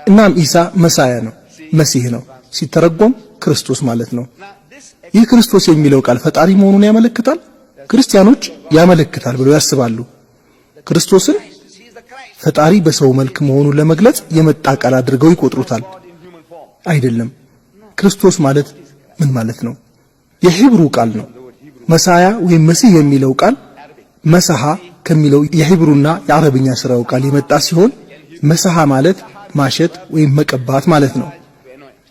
እናም ኢሳ መሳያ ነው፣ መሲህ ነው። ሲተረጎም ክርስቶስ ማለት ነው። ይህ ክርስቶስ የሚለው ቃል ፈጣሪ መሆኑን ያመለክታል? ክርስቲያኖች ያመለክታል ብለው ያስባሉ። ክርስቶስን ፈጣሪ በሰው መልክ መሆኑን ለመግለጽ የመጣ ቃል አድርገው ይቆጥሩታል። አይደለም። ክርስቶስ ማለት ምን ማለት ነው? የሂብሩ ቃል ነው። መሳያ ወይም መሲህ የሚለው ቃል መሰሃ ከሚለው የሂብሩና የአረብኛ ስራው ቃል የመጣ ሲሆን መሰሃ ማለት ማሸት ወይም መቀባት ማለት ነው።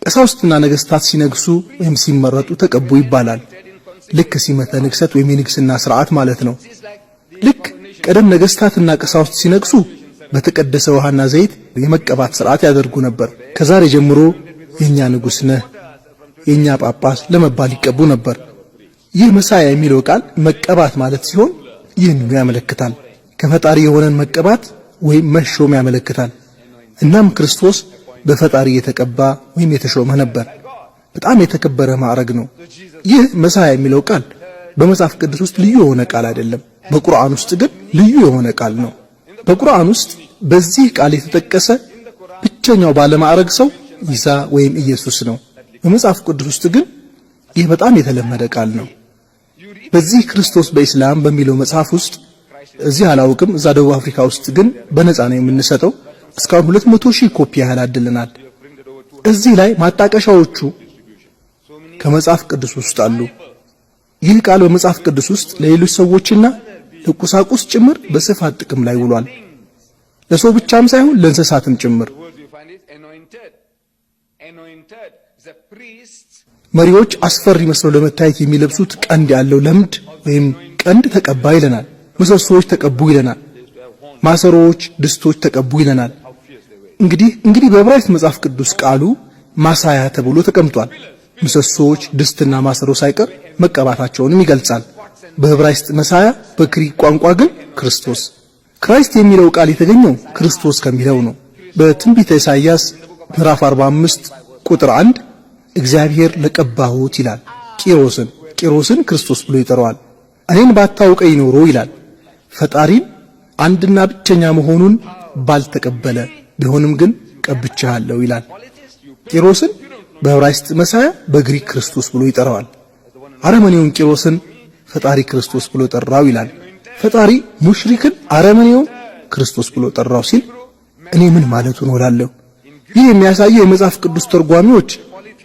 ቀሳውስትና ነገስታት ሲነግሱ ወይም ሲመረጡ ተቀቡ ይባላል። ልክ ሲመተ ንግሰት ወይም የንግስና ስርዓት ማለት ነው። ልክ ቀደም ነገስታትና ቀሳውስት ሲነግሱ በተቀደሰ ውሃና ዘይት የመቀባት ስርዓት ያደርጉ ነበር። ከዛሬ ጀምሮ የኛ ንጉስ ነህ፣ የኛ ጳጳስ ለመባል ይቀቡ ነበር። ይህ መሳያ የሚለው ቃል መቀባት ማለት ሲሆን ይህንኑ ያመለክታል። ከፈጣሪ የሆነን መቀባት ወይም መሾም ያመለክታል። እናም ክርስቶስ በፈጣሪ የተቀባ ወይም የተሾመ ነበር። በጣም የተከበረ ማዕረግ ነው። ይህ መሳያ የሚለው ቃል በመጽሐፍ ቅዱስ ውስጥ ልዩ የሆነ ቃል አይደለም። በቁርአን ውስጥ ግን ልዩ የሆነ ቃል ነው። በቁርአን ውስጥ በዚህ ቃል የተጠቀሰ ብቸኛው ባለማዕረግ ሰው ኢሳ ወይም ኢየሱስ ነው። በመጽሐፍ ቅዱስ ውስጥ ግን ይህ በጣም የተለመደ ቃል ነው። በዚህ ክርስቶስ በእስላም በሚለው መጽሐፍ ውስጥ እዚህ አላውቅም፣ እዛ ደቡብ አፍሪካ ውስጥ ግን በነፃ ነው የምንሰጠው። እስካሁን 200,000 ኮፒ ያህል አድልናል። እዚህ ላይ ማጣቀሻዎቹ ከመጽሐፍ ቅዱስ ውስጥ አሉ። ይህ ቃል በመጽሐፍ ቅዱስ ውስጥ ለሌሎች ሰዎችና ለቁሳቁስ ጭምር በስፋት ጥቅም ላይ ውሏል። ለሰው ብቻም ሳይሆን ለእንስሳትም ጭምር። መሪዎች አስፈሪ መስለው ለመታየት የሚለብሱት ቀንድ ያለው ለምድ ወይም ቀንድ ተቀባ ይለናል። ምሰሶዎች ተቀቡ ይለናል። ማሰሮዎች፣ ድስቶች ተቀቡ ይለናል። እንግዲህ በዕብራይስጥ መጽሐፍ ቅዱስ ቃሉ ማሳያ ተብሎ ተቀምጧል። ምሰሶዎች፣ ድስትና ማሰሮ ሳይቀር መቀባታቸውንም ይገልጻል። በዕብራይስጥ መሳያ፣ በግሪክ ቋንቋ ግን ክርስቶስ። ክራይስት የሚለው ቃል የተገኘው ክርስቶስ ከሚለው ነው። በትንቢተ ኢሳይያስ ምዕራፍ 45 ቁጥር 1 እግዚአብሔር ለቀባሁት ይላል። ቂሮስን ክርስቶስ ብሎ ይጠራዋል። እኔን ባታውቀኝ ኖሮ ይላል። ፈጣሪን አንድና ብቸኛ መሆኑን ባልተቀበለ ቢሆንም ግን ቀብቻለሁ ይላል። ቂሮስን በዕብራይስጥ መሳያ፣ በግሪክ ክርስቶስ ብሎ ይጠራዋል። አረመኔውን ቂሮስን ፈጣሪ ክርስቶስ ብሎ ጠራው ይላል። ፈጣሪ ሙሽሪክን አረመኔውን ክርስቶስ ብሎ ጠራው ሲል እኔ ምን ማለቱ ነው እላለሁ። ይህ የሚያሳየው የመጽሐፍ ቅዱስ ተርጓሚዎች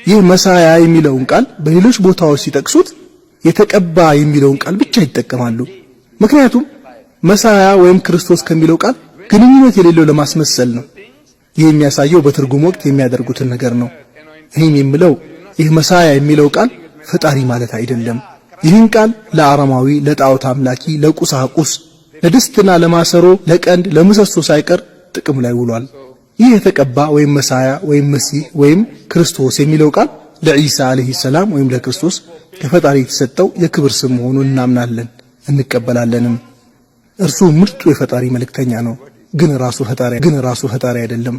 ይህ መሳያ የሚለውን ቃል በሌሎች ቦታዎች ሲጠቅሱት የተቀባ የሚለውን ቃል ብቻ ይጠቀማሉ። ምክንያቱም መሳያ ወይም ክርስቶስ ከሚለው ቃል ግንኙነት የሌለው ለማስመሰል ነው። ይህ የሚያሳየው በትርጉም ወቅት የሚያደርጉትን ነገር ነው። እኔም የምለው ይህ መሳያ የሚለው ቃል ፈጣሪ ማለት አይደለም። ይህን ቃል ለአረማዊ፣ ለጣዖት አምላኪ፣ ለቁሳቁስ፣ ለድስትና ለማሰሮ፣ ለቀንድ፣ ለምሰሶ ሳይቀር ጥቅም ላይ ውሏል። ይህ የተቀባ ወይም መሳያ ወይም መሲህ ወይም ክርስቶስ የሚለው ቃል ለኢሳ አለይሂ ሰላም ወይም ለክርስቶስ ከፈጣሪ የተሰጠው የክብር ስም መሆኑን እናምናለን፣ እንቀበላለንም። እርሱ ምርጡ የፈጣሪ መልእክተኛ ነው፣ ግን ራሱ ፈጣሪ አይደለም።